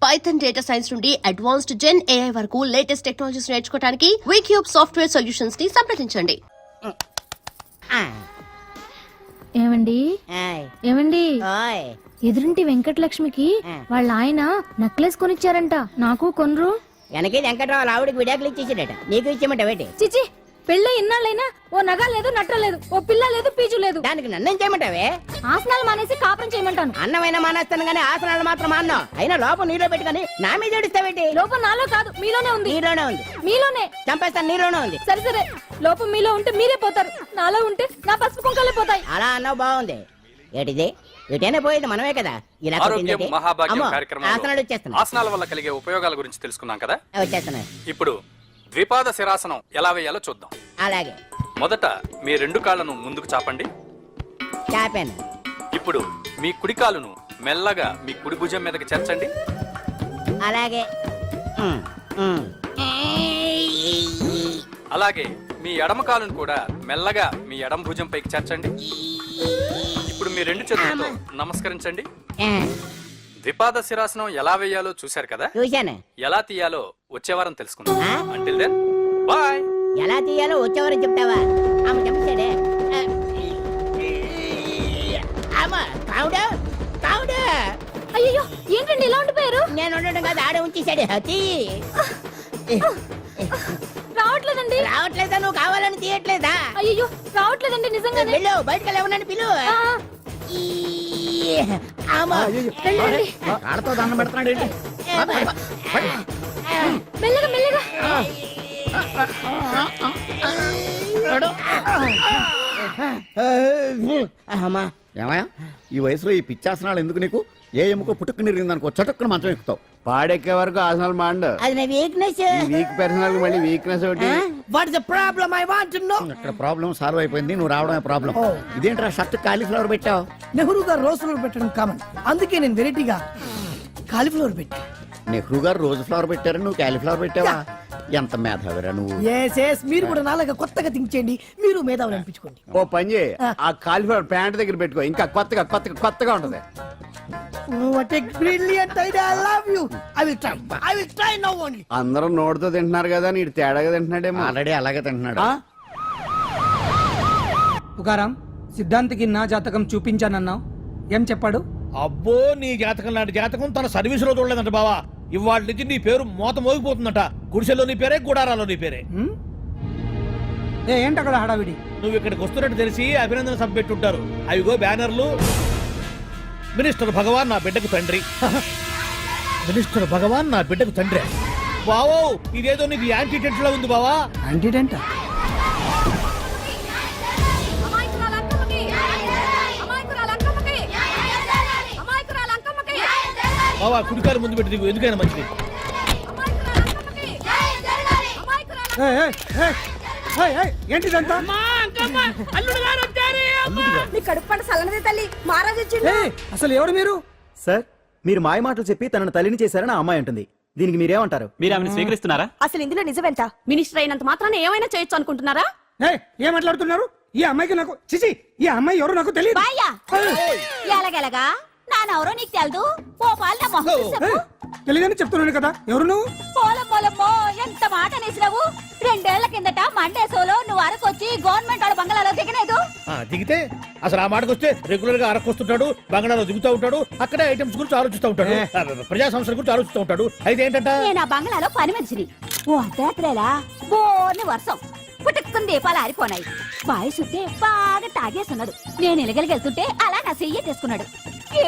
Python data science నుండి advanced జెన్ AI వరకు latest technologies నేర్చుకోవడానికి వీక్యూబ్ సాఫ్ట్వేర్ సొల్యూషన్స్ ని సంప్రదించండి. ఏమండి ఏమండి ఎదురింటి వెంకటలక్ష్మికి వాళ్ళ ఆయన నెక్లెస్ కొనిచ్చారంట, నాకు కొనరు. వెనకే వెంకట్రావు ఆవిడకి విడాకులు ఇచ్చేసాడట, నీకు ఇచ్చేమంట వేటి? చిచి, పెళ్ళ ఇన్నాళ్ళైనా ఓ నగ లేదు, నట్ట లేదు, ఓ పిల్ల లేదు, పీచు లేదు. దానికి నన్నేం చేయమంటావే? ఆసనాలు మానేసి కాపురం చేయమంటాను. అన్నమైనా మానేస్తాను గానీ ఆసనాలు మాత్రం మాన్నా. అయినా లోపం నీలో పెట్టుకొని నా మీద ఏడుస్తావేటి? లోపం నాలో కాదు, మీలోనే ఉంది. నీలోనే ఉంది. మీలోనే చంపేస్తాను, నీలోనే ఉంది. సరే సరే, లోపం మీలో ఉంటే మీరే పోతారు, నాలో ఉంటే నా పసుపు కుంకాలే పోతాయి. అలా అన్నావు, బాగుంది. ఏటిది? ఎటైనా పోయేది మనమే కదా. ఇలా ఆరోగ్యం మహాభాగ్యం కార్యక్రమంలో ఆసనాలు వచ్చేస్తున్నాయి. ఆసనాల వల్ల కలిగే ఉపయోగాల గురించి తెలుసుకున్నాం కదా. వచ్చేస్తున్నాయి. ఇప్పుడు ద్విపాద శిరాసనం ఎలా వేయాలో చూద్దాం. అలాగే. మొదట మీ రెండు కాళ్ళను ముందుకు చాపండి. చాపాను. ఇప్పుడు మీ కుడి కాలును మెల్లగా మీ కుడి భుజం మీదకి చేర్చండి. అలాగే. అలాగే మీ ఎడమ కాలును కూడా మెల్లగా మీ ఎడమ భుజం పైకి చేర్చండి. ఇప్పుడు మీ రెండు చేతులతో నమస్కరించండి. ద్విపాద శిరాసనం ఎలా వేయాలో చూశారు కదా. చూశాను. ఎలా తీయాలో వచ్చే వారం తెలుసుకుందాం. Until then bye. ఎలా తీయాలో వచ్చేవారు చెప్తావా? ఆమె చెప్తాడే. అయ్యో, ఏంటండి ఇలా ఉండిపోయారు? నేను ఉండడం కాదు, ఆడే ఉంచేసాడే. రావట్లేదండి. రావట్లేదా? నువ్వు కావాలని తీయట్లేదా? అయ్యో, రావట్లేదండి నిజంగానే. వెళ్ళు, బయటకు వెళ్ళవనని పిలు. ఆడతో దండం పెడుతున్నాడు ఏంటి? మెల్లగా మెల్లగా. ఏమయ్యా, ఈ వయసులో ఈ పిచ్చాసనాలు ఎందుకు నీకు? ఏ ఎముకో పుట్టుకుని నిరిగిందనుకో చటుక్కుని మంచం ఎక్కుతావు. పాడెక్కే వరకు ఆసనాలు మాండు. అది నా వీక్నెస్. వీక్ పర్సనల్ మళ్ళీ వీక్నెస్ ఒకటి. What is the problem? I want to know. ఇక్కడ ప్రాబ్లం సాల్వ్ అయిపోయింది, నువ్వు రావడమే ప్రాబ్లం. ఇదేంట్రా షర్ట్ కాలీఫ్లవర్ పెట్టావు? నెహ్రూ గారు రోజ్ ఫ్లవర్ పెట్టడం కామన్, అందుకే నేను వెరైటీగా కాలీఫ్లవర్ పెట్టి. నెహ్రూ గారు రోజు ఫ్లవర్ పెట్టారు, నువ్వు కాలీఫ్లవర్ పెట్టావా? ఎంత మేధావిరా నువ్వు. మీరు కూడా నాలాగా కొత్తగా థింక్ చేయండి, మీరు మేధావులు అనిపించుకోండి. ఓ పని చేయి, ఆ కాలిఫ్లవర్ ప్యాంట్ దగ్గర పెట్టుకో, ఇంకా కొత్తగా ఉంటది. What a brilliant idea. I love you. I will try now only. అందరూ నోటితో తింటున్నారు కదా, నీడు తేడాగా తింటున్నాడేమో. ఆల్రెడీ అలాగే తింటున్నాడు. తుకారాం, సిద్ధాంతికి నా జాతకం చూపించానన్నావు, ఏం చెప్పాడు? అబ్బో, నీ జాతకం లాంటి జాతకం తన సర్వీస్ లో చూడలేదంట బావా. ఇవాళ నుంచి నీ పేరు మోత మోగిపోతుందట. గుడిసెలో నీ పేరే, గుడారాలో నీ పేరే. ఏంటి అక్కడ హడావిడి? నువ్వు ఇక్కడికి వస్తున్నట్టు తెలిసి అభినందన సభ పెట్టుంటారు. అవిగో బ్యానర్లు. మినిస్టర్ భగవాన్ నా బిడ్డకు తండ్రి. మినిస్టర్ భగవాన్ నా బిడ్డకు తండ్రి. బావో, ఇదేదో నీకు యాంటీటెంట్ లో ఉంది బావా. యాంటీటెంట్? బావా, కుడికాలు ముందు పెట్టి దిగు, ఎందుకైనా మంచిది. ఏంటిదంతా? అసలు ఎవరు మీరు? సార్, మీరు మాయ మాటలు చెప్పి తనను తల్లిని చేశారని ఆ అమ్మాయి అంటుంది. దీనికి మీరేమంటారు? మీరు ఆమెను స్వీకరిస్తున్నారా? అసలు ఇందులో నిజమేంట? మినిస్టర్ అయినంత మాత్రాన ఏమైనా చేయొచ్చు అనుకుంటున్నారా? ఏం మాట్లాడుతున్నారు? ఈ అమ్మాయికి నాకు చిచి, ఈ అమ్మాయి ఎవరు నాకు తెలియదు. ఎలాగెలగా నానెవరో నీకు తెలదు. ఓ పాల తెలియదని చెప్తున్నాను కదా, ఎవరు నువ్వు? పోలమ్మో, ఎంత మాట అనేసినావు. 2 ఏళ్ల కిందట మండే సోలో నువ్వు అరకొచ్చి గవర్నమెంట్ వాళ్ళ బంగ్లాలో దిగలేదు. దిగితే అసలు ఆ మాటకు వస్తే రెగ్యులర్ గా అరకొస్తుంటాడు, బంగాళాలో దిగుతూ ఉంటాడు, అక్కడే ఐటమ్స్ గురించి ఆలోచిస్తూ ఉంటాడు, ప్రజా సంస్థల గురించి ఆలోచిస్తూ ఉంటాడు. అయితే ఏంటంట, నేను ఆ బంగ్లాలో పని మనిషిని. ఓ అర్ధరాత్రేలా బోర్ని వర్షం పుట్టుకుని దీపాలు ఆరిపోనాయి. బాయ్ సుట్టే బాగా తాగేస్తున్నాడు. నేను ఎలగలిగెళ్తుంటే అలా నా చెయ్యేసుకున్నాడు.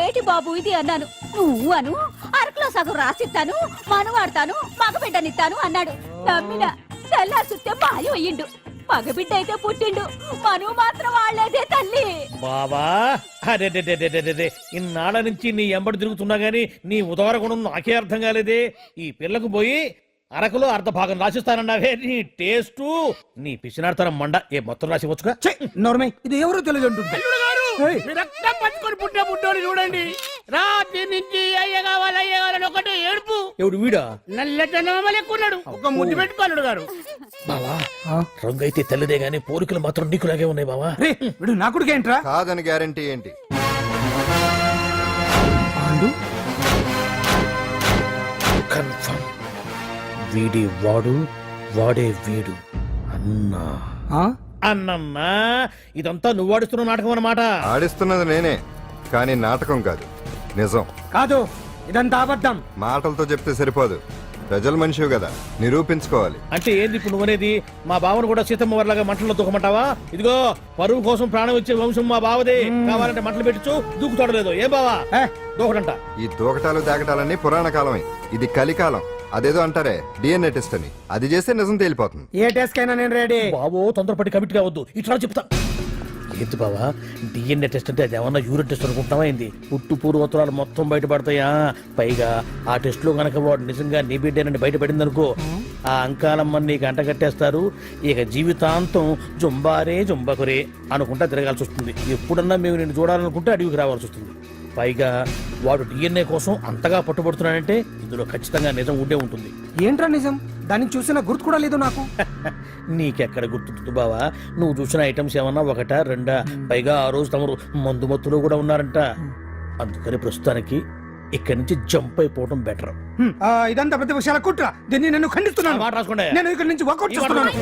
ఏటి బాబు ఇది అన్నాను. నువ్వు అను, అరకులో సగం రాసిస్తాను, మనువాడతాను, మగబిడ్డనిస్తాను అన్నాడు. నమ్మిన తెల్లారి సుట్టే బాయ్ అయ్యిండు. మగబిడ్డ అయితే పుట్టిండు, మనువు మాత్రం వాళ్ళేదే తల్లి. బాబా, అరే ఇన్నాళ్ళ నుంచి నీ ఎంబడి తిరుగుతున్నా గానీ నీ ఉదార గుణం నాకే అర్థం కాలేదే. ఈ పిల్లకు పోయి అరకులో అర్ధ భాగం రాసిస్తానన్నావే, నీ టేస్టు నీ పిచ్చినాడతనం మండ. ఏ మొత్తం రాసివచ్చుగా. నోర్మై, ఇది ఎవరో తెలియదు అంటుంది. పట్టుకొని పుట్టే పుట్టోడు చూడండి, రాత్రి నుంచి అయ్య కావాలని ఒకటే ఏడుపు. ఎవడు వీడా? నల్లెక్కున్నాడు, ఒక ముద్దు పెట్టుకోలేడు గారు. బావా, రంగు అయితే తెల్లదే గానీ పోలికలు మాత్రం నీకులాగే ఉన్నాయి బావా. వీడు నా కొడుకు ఏంట్రా? కాదని గ్యారంటీ ఏంటి? వీడి వాడు వాడే వీడు అన్నా అన్నమ్మా ఇదంతా నువ్వు ఆడుతున్న నాటకం అన్నమాట. ఆడిస్తున్నది నేనే కానీ నాటకం కాదు, నిజం. కాదు ఇదంతా అబద్ధం. మాటలతో చెప్తే సరిపోదు, ప్రజల మనిషివి కదా, నిరూపించుకోవాలి. అంటే ఏంది ఇప్పుడు నువ్వనేది? మా బావను కూడా సీతమ్మ వారిలాగా మంటల్లో దూకమంటావా? ఇదిగో పరువు కోసం ప్రాణం ఇచ్చే వంశం మా బావదే. కావాలంటే మంటలు పెట్టచ్చు, దూకుతాడు లేదు. ఏ బావా దూకడంట. ఈ దూకటాలు దాకటాలన్నీ పురాణ కాలమే, ఇది కలికాలం. అదేదో అంటారే డిఎన్ఏ టెస్ట్ అని, అది చేస్తే నిజం తేలిపోతుంది. ఏ టెస్ట్ కైనా నేను రెడీ. బావో తొందరపడి కమిట్ కావద్దు, ఇట్లా చెప్తా. ఏంటి బావా డిఎన్ఏ టెస్ట్ అంటే అది ఏమన్నా యూరిన్ టెస్ట్ అనుకుంటావా ఏంది? పుట్టు పూర్వోత్తరాలు మొత్తం బయటపడతాయా? పైగా ఆ టెస్ట్ లో గనక వాడు నిజంగా నీ బిడ్డేనని బయటపడింది అనుకో, ఆ అంకాలమ్మని నీకు అంట కట్టేస్తారు. ఇక జీవితాంతం జుంబారే జుంబకురే అనుకుంటా తిరగాల్సి వస్తుంది. ఎప్పుడన్నా మేము నేను చూడాలనుకుంటే అడవికి రావాల్సి వస్తుంది. పైగా వాడు డిఎన్ఏ కోసం అంతగా పట్టుబడుతున్నాడంటే ఇందులో ఖచ్చితంగా నిజం ఉండే ఉంటుంది. ఏంట్రా నిజం? దాన్ని చూసిన గుర్తు కూడా లేదు నాకు. నీకెక్కడ గుర్తుంటుంది బావా? నువ్వు చూసిన ఐటమ్స్ ఏమన్నా ఒకటా రెండా? పైగా ఆ రోజు తమరు మందు మత్తులో కూడా ఉన్నారంట. అందుకని ప్రస్తుతానికి ఇక్కడి నుంచి జంప్ అయిపోవడం బెటర్. ఇదంతా పెద్ద విషయాల కుట్ర. దీన్ని నేను ఖండిస్తున్నాను. మాట రాసుకోండి. నేను ఇక్కడ నుంచి వాకౌట్ చేస్తున్నాను.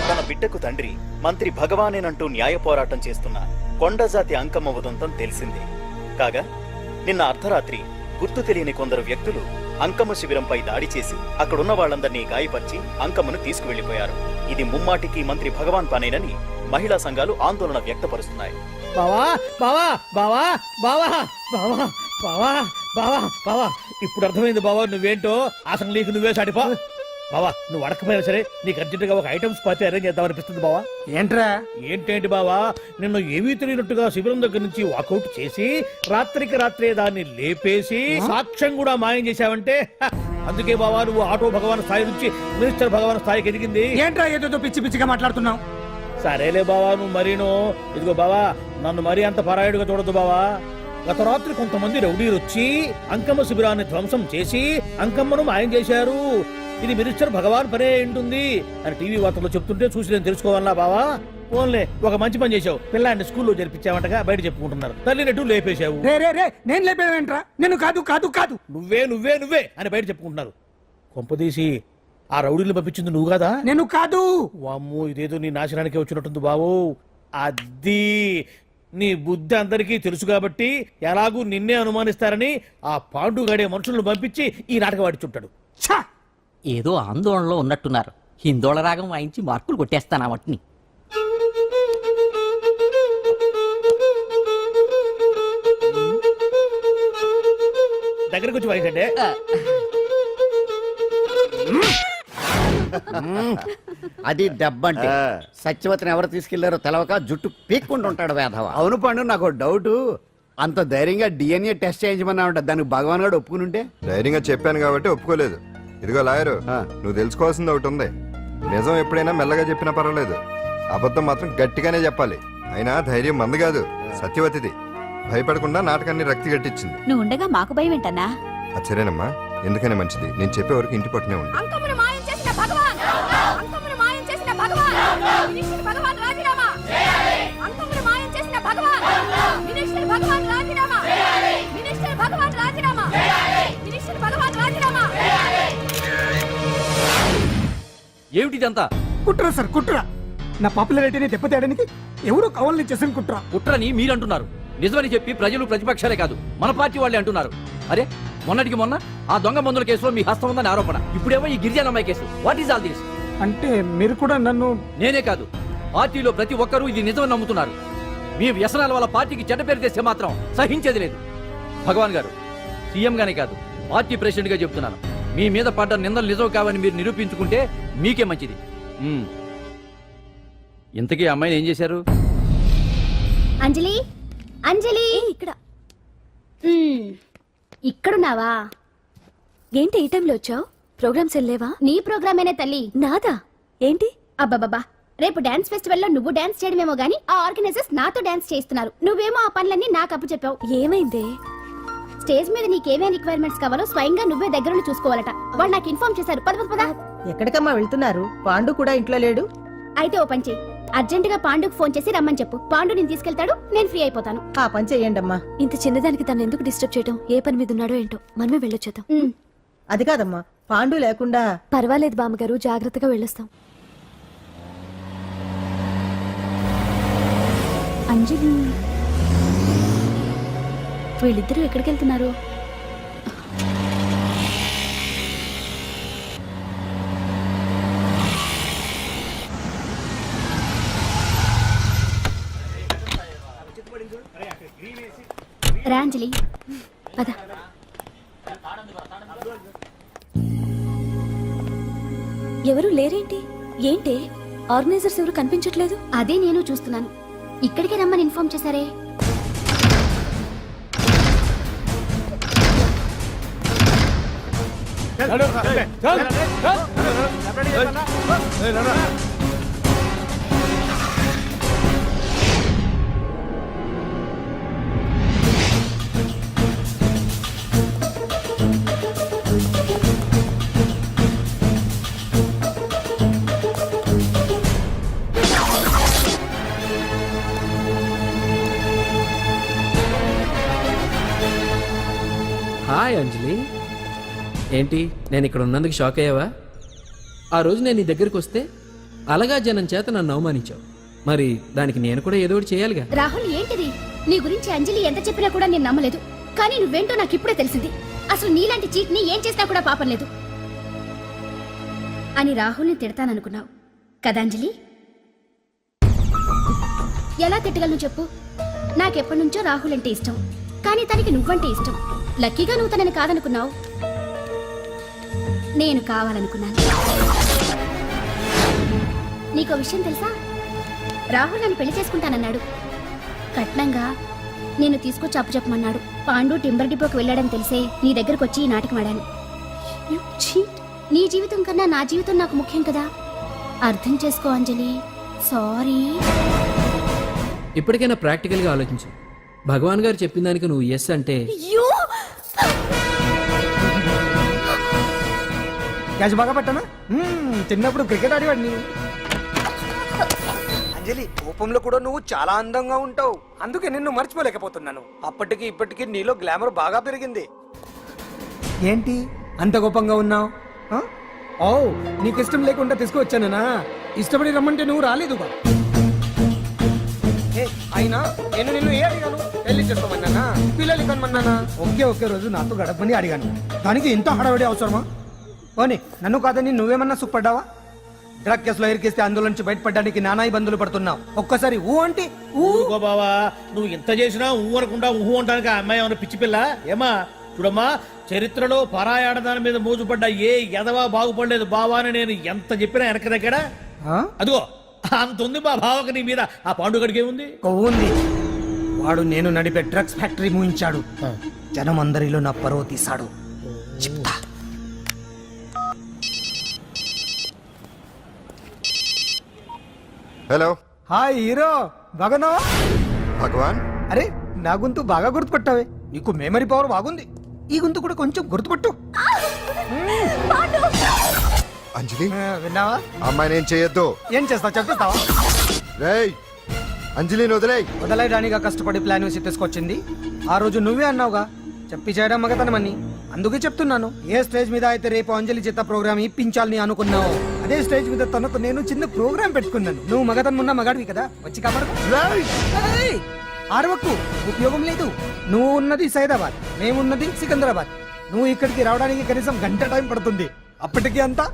తన బిడ్డకు తండ్రి మంత్రి భగవానేనంటూ న్యాయ పోరాటం చేస్తున్న కొండజాతి అంకమ్మ ఉదంతం తెలిసిందే. కాగా నిన్న అర్ధరాత్రి గుర్తు తెలియని కొందరు వ్యక్తులు అంకమ్మ శిబిరంపై దాడి చేసి అక్కడున్న వాళ్ళందరినీ గాయపరిచి అంకమ్మను తీసుకువెళ్లిపోయారు. ఇది ముమ్మాటికి మంత్రి భగవాన్ పనేనని మహిళా సంఘాలు ఆందోళన వ్యక్తపరుస్తున్నాయి. బావా బావా బావా బావా బావా బావా బావా బావా ఇప్పుడు అర్థమైంది బావా నువ్వేంటో. అసలు నీకు నువ్వే సాటిపో బావా. నువ్వు అడకపోయినా సరే నీకు అర్జెంటుగా ఒక ఐటమ్స్ పార్టీ అరేంజ్ చేద్దామనిపిస్తుంది బావా. ఏంట్రా? ఏంటేంటి బావా, నిన్ను ఏమీ తెలియనట్టుగా శిబిరం దగ్గర నుంచి వాకౌట్ చేసి రాత్రికి రాత్రే దాన్ని లేపేసి సాక్ష్యం కూడా మాయం చేశావంటే అందుకే బావా నువ్వు ఆటో భగవాన్ స్థాయి నుంచి మినిస్టర్ భగవాన్ స్థాయికి ఎదిగింది. ఏంట్రా ఏదో పిచ్చి పిచ్చిగా మాట్లాడుతున్నావు? సరేలే బావా నువ్వు మరీను. ఇదిగో బావా నన్ను మరీ అంత పరాయుడుగా చూడద్దు బావా. గత రాత్రి కొంతమంది రౌడీలు వచ్చి అంకమ్మ శిబిరాన్ని ధ్వంసం చేసి అంకమ్మను మాయం చేశారు. ఇది మినిస్టర్ భగవాన్ పనే ఉంటుంది అని టీవీ వార్తల్లో చెప్తుంటే చూసి నేను తెలుసుకోవాలా బావా. ఓన్లే ఒక మంచి పని చేశావు, పిల్లాన్ని స్కూల్లో జరిపించావంటగా బయట చెప్పుకుంటున్నారు. తల్లినట్టు లేపేశావు. నేను లేపేవేంట్రా? నేను కాదు కాదు కాదు నువ్వే నువ్వే నువ్వే అని బయట చెప్పుకుంటున్నారు. కొంపదీసి ఆ రౌడీలు పంపించింది నువ్వు కాదా? నేను కాదు. వామ్మో ఇదేదో నీ నాశనానికి వచ్చినట్టుంది బావు. అది నీ బుద్ధి అందరికీ తెలుసు కాబట్టి ఎలాగూ నిన్నే అనుమానిస్తారని ఆ పాండుగాడే మనుషులను పంపించి ఈ నాటకం ఆడిచుంటాడు. ఏదో ఆందోళనలో ఉన్నట్టున్నారు. హిందోళ రాగం వాయించి మార్కులు కొట్టేస్తాను వాటిని. దగ్గరకు వచ్చి వాయించండి. అది దెబ్బంటే. సత్యవతిని ఎవరు తీసుకెళ్లారో తెలవక జుట్టు పీక్కుంటుంటాడు వేధవ. అవును పండు, నాకు డౌట్. అంత ధైర్యంగా డిఎన్ఏ టెస్ట్ చేయించమన్నా ఉంటా, దానికి భగవాన్ గారు ఒప్పుకుని ఉంటే. ధైర్యంగా చెప్పాను కాబట్టి ఒప్పుకోలేదు. ఇదిగో లాయరు, నువ్వు తెలుసుకోవాల్సింది ఒకటి ఉంది. నిజం ఎప్పుడైనా మెల్లగా చెప్పినా పర్వాలేదు, అబద్ధం మాత్రం గట్టిగానే చెప్పాలి. అయినా ధైర్యం మంది కాదు, సత్యవతిది. భయపడకుండా నాటకాన్ని రక్తి గట్టించింది. నువ్వు ఉండగా మాకు భయం ఏంటన్నా? సరేనమ్మా, ఎందుకనే మంచిది. నేను చెప్పే వరకు ఇంటి పట్టునే ఉంది. అంకమ్మను మాయం చేసిన భగవాన్! అంకమ్మను మాయం చేసిన భగవాన్! మినిస్టర్ భగవాన్ రాజీనామా! అంకమ్మను మాయం చేసిన భగవాన్! మినిస్టర్ భగవాన్ రాజీనామా! మినిస్టర్ భగవాన్ రాజీనామా! మినిస్టర్ భగవాన్ రాజీనామా! ఏమిటిదంతా? కుట్ర సార్, కుట్ర. నా పాపులారిటీని దెబ్బతేయడానికి ఎవరో కావాలని చేసిన కుట్ర. కుట్రని మీరంటున్నారు. నిజమని చెప్పి ప్రజలు ప్రతిపక్షాలే కాదు మన పార్టీ వాళ్ళే అంటున్నారు. అరే మొన్నటికి మొన్న ఆ దొంగ మందుల కేసులో మీ హస్తం ఉందని ఆరోపణ, ఇప్పుడేమో ఈ గిరిజన అమ్మాయి case. What is all this? అంటే మీరు కూడా నన్ను... నేనే కాదు, పార్టీలో ప్రతి ఒక్కరూ ఇది నిజమని నమ్ముతున్నారు. మీ వ్యసనాల వల్ల పార్టీకి చెడ్డ పేరు తెస్తే మాత్రం సహించేది లేదు. భగవాన్ గారు, సీఎం గానే కాదు పార్టీ ప్రెసిడెంట్ గా చెప్తున్నాను, మీ మీద పడ్డ నిందలు నిజం కావని మీరు నిరూపించుకుంటే మీకే మంచిది. ఇంతకీ అమ్మాయిని ఏం చేశారు? అంజలి, అంజలి ఇక్కడ ఇక్కడున్నావా? ఏంటి ఈ టైంలో వచ్చావు? ప్రోగ్రామ్స్ వెళ్ళేవా? నీ ప్రోగ్రామేనే తల్లి. నాదా? ఏంటి? అబ్బాబాబా, రేపు డాన్స్ ఫెస్టివల్ లో నువ్వు డాన్స్ చేయడమేమో గానీ ఆ ఆర్గనైజర్స్ నాతో డాన్స్ చేస్తున్నారు. నువ్వేమో ఆ పనులన్నీ నాకు అప్పు చెప్పావు. ఏమైంది? స్టేజ్ మీద నీకేమేం రిక్వైర్మెంట్స్ కావాలో స్వయంగా నువ్వే దగ్గరుండి చూసుకోవాలట. వాళ్ళు నాకు ఇన్ఫార్మ్ చేశారు. పద పద పద. ఎక్కడికమ్మా వెళ్తున్నారు? పాండు కూడా ఇంట్లో లేడు. అయితే ఓ పని చెయ్యి, అర్జెంట్ గా పాండుకు ఫోన్ చేసి రమ్మని చెప్పు. పాండు నేను తీసుకెళ్తాడు, నేను ఫ్రీ అయిపోతాను. ఆ పని చెయ్యండమ్మా. ఇంత చిన్నదానికి తను ఎందుకు డిస్టర్బ్ చేయటం? ఏ పని మీద ఉన్నాడో ఏంటో, మనమే వెళ్ళొచ్చేద్దాం. అది కాదమ్మా, పాండు లేకుండా. పర్వాలేదు బామ్మగారు, జాగ్రత్తగా వెళ్ళొస్తాం. అంజలి, వీళ్ళిద్దరూ ఎక్కడికి వెళ్తున్నారు? రా అంజలి, పద. ఎవరు లేరేంటి? ఏంటి ఆర్గనైజర్స్ ఎవరు కనిపించట్లేదు? అదే నేను చూస్తున్నాను. ఇక్కడికే రమ్మని ఇన్ఫార్మ్ చేశారే. హాయ్ అంజలి, ఏంటి నేను ఇక్కడ ఉన్నందుకు షాక్ అయ్యావా? ఆ రోజు నేను నీ దగ్గరికి వస్తే అలగా జనం చేత నన్ను అవమానించావు. మరి దానికి నేను కూడా ఏదో ఒకటి చేయాలిగా. రాహుల్, ఏంటిది? నీ గురించి అంజలి ఎంత చెప్పినా కూడా నేను నమ్మలేదు. కానీ నువ్వేంటో నాకు ఇప్పుడే తెలిసింది. అసలు నీలాంటి చీట్ ని ఏం చేసినా కూడా పాపం లేదు అని రాహుల్ని తిడతాననుకున్నావు కదా అంజలి? ఎలా తిట్టగలను చెప్పు? నాకెప్పటి నుంచో రాహుల్ అంటే ఇష్టం, కానీ తనకి నువ్వంటే ఇష్టం. లక్కీగా నువ్వు తనని కాదనుకున్నావు, నేను కావాలనుకున్నాను. నీకో విషయం తెలుసా? రాహుల్ నన్ను పెళ్లి చేసుకుంటానన్నాడు. కట్నంగా నేను తీసుకొచ్చి అప్పచెప్పమన్నాడు. పాండు టింబర్ డిపోకి వెళ్ళాడని తెలిసే నీ దగ్గరకు వచ్చి ఈ నాటకం ఆడాను. నీ జీవితం కన్నా నా జీవితం నాకు ముఖ్యం కదా. అర్థం చేసుకో అంజలి. సారీ. ఇప్పటికైనా ప్రాక్టికల్గా ఆలోచించు. భగవాన్ గారు చెప్పిన దానికి నువ్వు ఎస్ అంటే క్యాచ్ బాగా పట్టానా? చిన్నప్పుడు క్రికెట్ ఆడేవాడిని. అంజలి, కోపంలో కూడా నువ్వు చాలా అందంగా ఉంటావు. అందుకే నిన్ను మర్చిపోలేకపోతున్నాను. అప్పటికి ఇప్పటికి నీలో గ్లామర్ బాగా పెరిగింది. ఏంటి అంత కోపంగా ఉన్నావు? ఓ, నీకు ఇష్టం లేకుండా తీసుకువచ్చానా? ఇష్టపడి రమ్మంటే నువ్వు రాలేదుగా. అయినా నేను నిన్ను ఏ అడిగాను? పెళ్లి చేసుకోమన్నానా? పిల్లలు కనమన్నానా? ఒకే రోజు నాతో గడపని అడిగాను. దానికి ఇంత హడావిడి అవసరమా? ఓని, నన్ను కాదని నువ్వేమన్నా సుఖపడ్డావా? డ్రగ్ కేసులో ఇరికిస్తే అందులో నుంచి బయటపడడానికి నానా ఇబ్బందులు పడుతున్నావు. ఒక్కసారి ఊ అంటే ఊరుకో బావా, నువ్వు ఎంత చేసినా ఊ అనకుండా ఊహు అంటానికి ఆ అమ్మాయి ఏమైనా పిచ్చి పిల్ల? ఏమా చూడమ్మా, చరిత్రలో పరాయాడదాని మీద మోజుపడ్డ ఏ ఎదవా బాగుపడలేదు బావా అని నేను ఎంత చెప్పినా వెనక దగ్గర. అదిగో అంత ఉంది మా బావకు నీ మీద. ఆ పాండుగడికి ఏముంది? కొవ్వుంది. వాడు నేను నడిపే డ్రగ్స్ ఫ్యాక్టరీ మూయించాడు. జనం అందరిలో నా పరువు తీశాడు. చెప్తా. హలో. హాయ్ హీరో, బాగున్నావా? భగవాన్, అరే నా గొంతు బాగా గుర్తుపట్టావే. నీకు మెమరీ పవర్ బాగుంది. ఈ గొంతు కూడా కొంచెం గుర్తుపట్టు. అంజలి విన్నావా? అమ్మాయి నేను చేయొద్దు. ఏం చేస్తావు చెప్పేస్తావా? రేయ్, అంజలిని వదిలేయ్. వదలైరానిగా కష్టపడి ప్లాన్ వేసి తీసుకొచ్చింది. ఆ రోజు నువ్వే అన్నావుగా చెప్పి చేయడం మగతనమని. అందుకే చెప్తున్నాను. ఏ స్టేజ్ మీద అయితే రేపు అంజలి చేత ప్రోగ్రామ్ ఇప్పించాలని అనుకున్నావు, అదే స్టేజ్ మీద తనకు నేను చిన్న ప్రోగ్రామ్ పెట్టుకున్నాను. నువ్వు మగతనం ఉన్న మగాడివి కదా, వచ్చి కాపాడు. ఆరవకు, ఉపయోగం లేదు. నువ్వు ఉన్నది సైదాబాద్, మేమున్నది సికింద్రాబాద్. నువ్వు ఇక్కడికి రావడానికి కనీసం గంట టైం పడుతుంది. అప్పటికి అంతా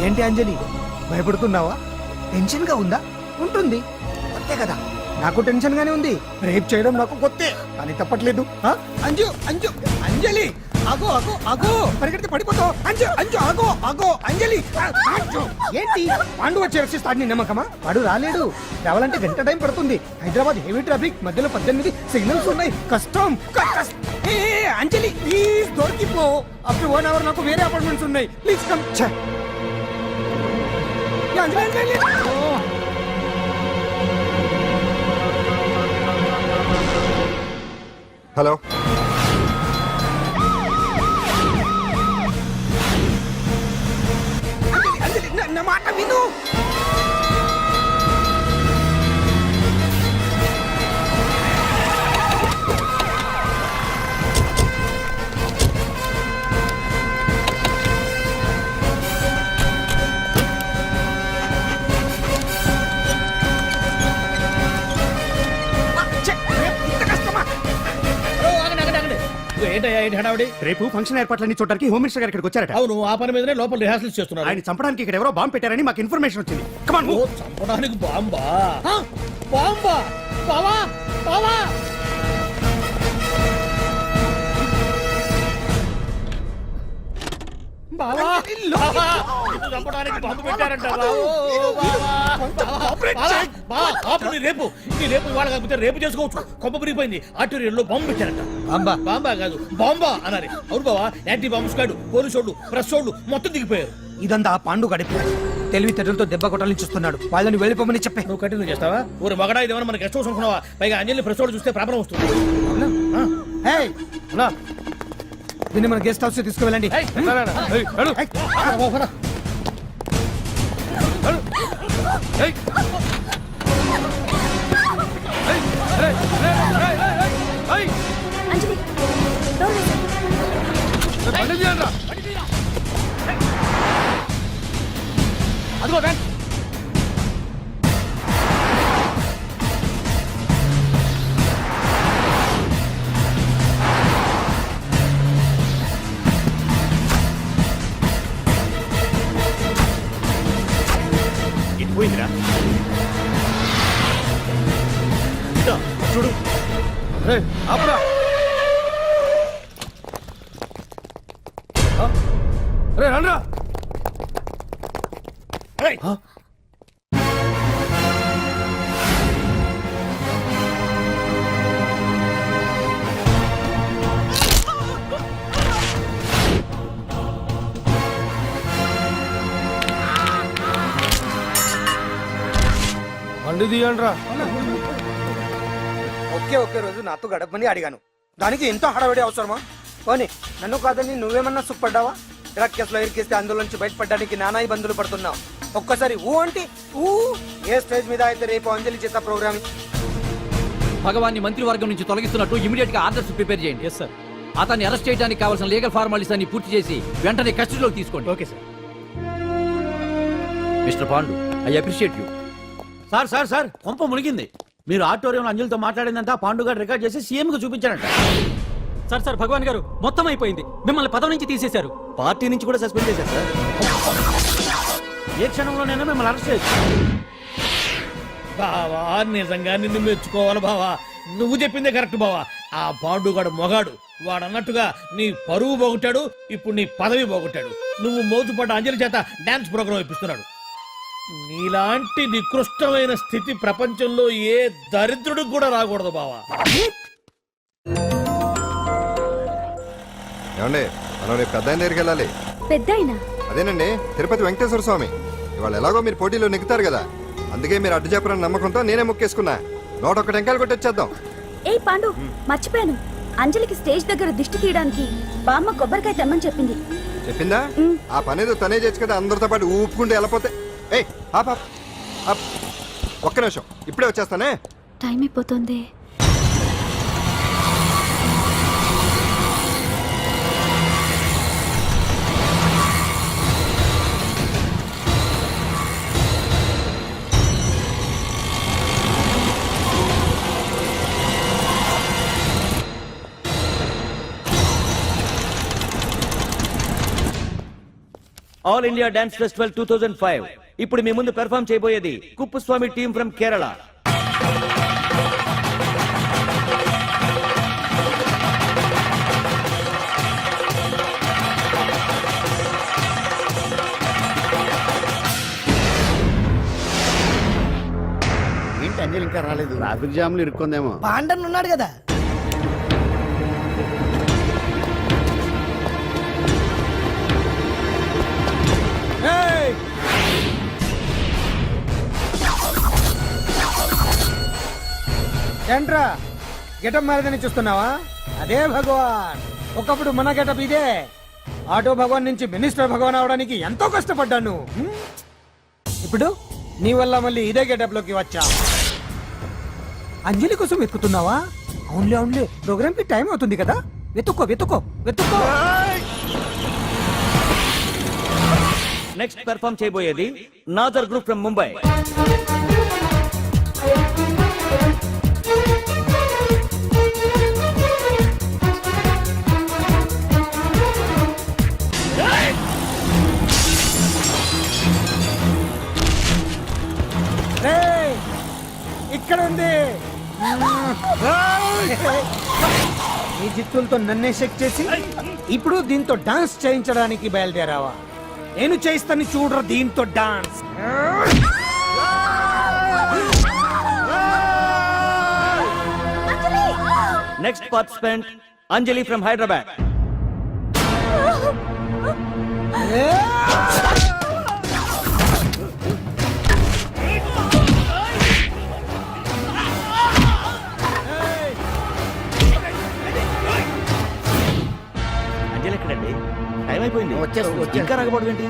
ఏంటి అంజలి, భయపడుతున్నావా? టెన్షన్ గా ఉందా? ఉంటుంది, అంతే కదా. నాకు టెన్షన్ గానే ఉంది. రేప్ చేయడం నాకు కొత్తే, కానీ తప్పట్లేదు. అంజు అంజు అంజలి, ఆగో ఆగో ఆగో, పరిగెడితే పడిపోతావు. అంజు అంజు ఆగో ఆగో అంజలి. ఏంటి పాండు వచ్చి రక్షిస్తాడు నీ నమ్మకమా? వాడు రాలేడు. రావాలంటే గంట టైం పడుతుంది. హైదరాబాద్ హెవీ ట్రాఫిక్, మధ్యలో 18 సిగ్నల్స్ ఉన్నాయి. కష్టం. అంజలి ప్లీజ్ దొరికిపో. అప్పుడు 1 అవర్ నాకు వేరే అపార్ట్మెంట్స్ ఉన్నాయి. Please come. Anjali Anjali hello Anjali నా మాట విను. ఏంటయ్యా ఏంటి హడావుడి? రేపు ఫంక్షన్ ఏర్పాట్లన్నీ చూడడానికి హోమ్ మినిస్టర్ గారు ఇక్కడికి వచ్చారట. అవును, ఆ పని మీదనే లోపల రిహార్సల్స్ చేస్తున్నారు. ఆయన చంపడానికి ఇక్కడ ఎవరో బాంబు పెట్టారని మాకు ఇన్ఫర్మేషన్ వచ్చింది. Come on, oh, move. చంపడానికి బాంబా? బాంబా? బావా బావా బావా బావా, నిన్ను చంపడానికి బాంబు పెట్టారంట. రేపు ఇవాళ కాకపోతే రేపు చేసుకోవచ్చు. కొమ్మ విరిగిపోయింది. ఆర్టీరియల్లో బాంబు పెట్టారంట. బాంబా? బాంబా కాదు, బాంబా అన్నారు. అవును బావా, యాంటీ బాంబు స్క్వాడ్, పోలీసు వాళ్ళు, ప్రెస్ వాళ్ళు మొత్తం దిగిపోయారు. ఇదంతా పాండు గడిపి తెలివితేటలతో దెబ్బ కొట్టాలని చూస్తున్నాడు. వాళ్ళని వెళ్ళిపోమని చెప్పే. నువ్వు కంటిన్యూ చేస్తావా? ఊరు మగడా ఇదేమన్నా మన గెస్ట్ హౌస్ అనుకున్నావా? పైగా అంజలి ప్రెస్ వాళ్ళు చూస్తే ప్రాబ్లం వస్తుంది. Hey, అన్నా, దీన్ని మన గెస్ట్ హౌస్ తీసుకువెళ్ళండి. అంజలి డోర్ వేసేయ్. అదిగో వ్యాన్. ఇది పోయిందిరా. ఇదో, చూడు. అప్పుడా రే రండ్రా. ఏయ్, బండి తీయండ్రా. ఒకే రోజు నాతో గడపమని అడిగాను. దానికి ఎంతో హడావిడి అవసరమా? పోనీ నన్ను కాదని నువ్వేమన్నా సుఖపడ్డావా? డ్రగ్ కేసులో ఇరికిస్తే అందులో నుంచి బయటపడడానికి నానా ఇబ్బందులు పడుతున్నావు. ఒక్కసారి ఊ అంటే ఊ. ఏ స్టేజ్ మీద అయితే రేపు అంజలి చేత ప్రోగ్రామ్ భగవాన్ని మంత్రివర్గం నుంచి తొలగిస్తున్నట్టు ఇమీడియట్ గా ఆర్డర్స్ ప్రిపేర్ చేయండి. Yes sir. అతన్ని అరెస్ట్ చేయడానికి కావాల్సిన లీగల్ ఫార్మాలిటీస్ అన్ని పూర్తి చేసి వెంటనే కస్టడీలోకి తీసుకోండి. Okay sir. Mister Pandu, I appreciate you. Sir sir sir, కొంప మునిగింది. మీరు ఆడిటోరియంలో అంజలితో మాట్లాడిందంతా పాండు గారు రికార్డ్ చేసి సీఎం కు చూపించారంట. సార్ భగవాన్ గారు మొత్తం అయిపోయింది. మిమ్మల్ని పదవి నుంచి తీసేశారు. పార్టీ నుంచి కూడా సస్పెండ్ చేశారు సార్. ఏ క్షణంలోనైనా మిమ్మల్ని అరెస్ట్ చేయొచ్చు. బావా, నిజంగా నిన్ను మెచ్చుకోవాలి బావా. నువ్వు చెప్పిందే కరెక్ట్ బావా. ఆ పాండుగాడు మొగాడు. వాడు అన్నట్టుగా నీ పరువు పోగొట్టాడు, ఇప్పుడు నీ పదవి పోగొట్టాడు. నువ్వు మోతుపడ్డ అంజలి చేత డాన్స్ ప్రోగ్రామ్ ఇప్పిస్తున్నాడు. నీలాంటి నికృష్టమైన స్థితి ప్రపంచంలో ఏ దరిద్రుడికి కూడా రాకూడదు బావా. ఏమండి, మనం రేపు పెద్ద ఆయన దగ్గరికి వెళ్ళాలి. పెద్దాయనా? అదేనండి, తిరుపతి వెంకటేశ్వర స్వామి. ఇవాళ ఎలాగో మీరు పోటీలో నెగ్గుతారు కదా, అందుకే మీరు అడ్డు చెప్పరని నమ్మకంతో నేనే మొక్కేసుకున్నా. 101 టెంకాయలు కొట్టొచ్చేద్దాం. ఏ పాండు, మర్చిపోయాను. అంజలికి స్టేజ్ దగ్గర దిష్టి తీయడానికి బామ్మ కొబ్బరికాయ తెమ్మని చెప్పింది. చెప్పిందా? ఆ పనేదో తనే చేయొచ్చు కదా, అందరితో పాటు ఊపుకుంటూ వెళ్ళపోతే. ఏయ్ ఒక్క నిమిషం, ఇప్పుడే వచ్చేస్తానే. టైం అయిపోతుంది. All India dance festival 2005. ఇప్పుడు మీ ముందు పెర్ఫార్మ్ చేయబోయేది కుప్పుస్వామి టీం ఫ్రమ్ కేరళ. ఏంటి అంజలి ఇంకా రాలేదు? ట్రాఫిక్ జామ్ లో ఇరుక్కుందేమో. పాండన్ ఉన్నాడు కదా. ఏంట్రా గెటప్ మారదని చూస్తున్నావా? అదే భగవాన్. ఒకప్పుడు మన గెటప్ ఇదే. ఆటో భగవాన్ నుంచి మినిస్టర్ భగవాన్ అవడానికి ఎంతో కష్టపడ్డాను. ఇప్పుడు నీ వల్ల మళ్ళీ ఇదే గెటప్ లోకి వచ్చా. అంజలి కోసం వెతుకుతున్నావా? అవునులే అవునులే, ప్రోగ్రామ్ కి టైం అవుతుంది కదా. వెతుక్కో వెతుక్కో వెతుక్కో. నెక్స్ట్ పెర్ఫామ్ చేయబోయేది నాజర్ గ్రూప్ ఫ్రమ్ ముంబై. రేయ్, ఇక్కడ ఉంది. ఈ జిత్తులతో నన్నే చెక్ చేసి ఇప్పుడు దీంతో డాన్స్ చేయించడానికి బయలుదేరావా? నేను చేయిస్తాను చూడరా దీంతో dance. Next participant Anjali from Hyderabad. Anjali ఎక్కడండి? టైం అయిపోయింది. వచ్చేస్తుంది. ఇంకా రాకపోవడం ఏంటి?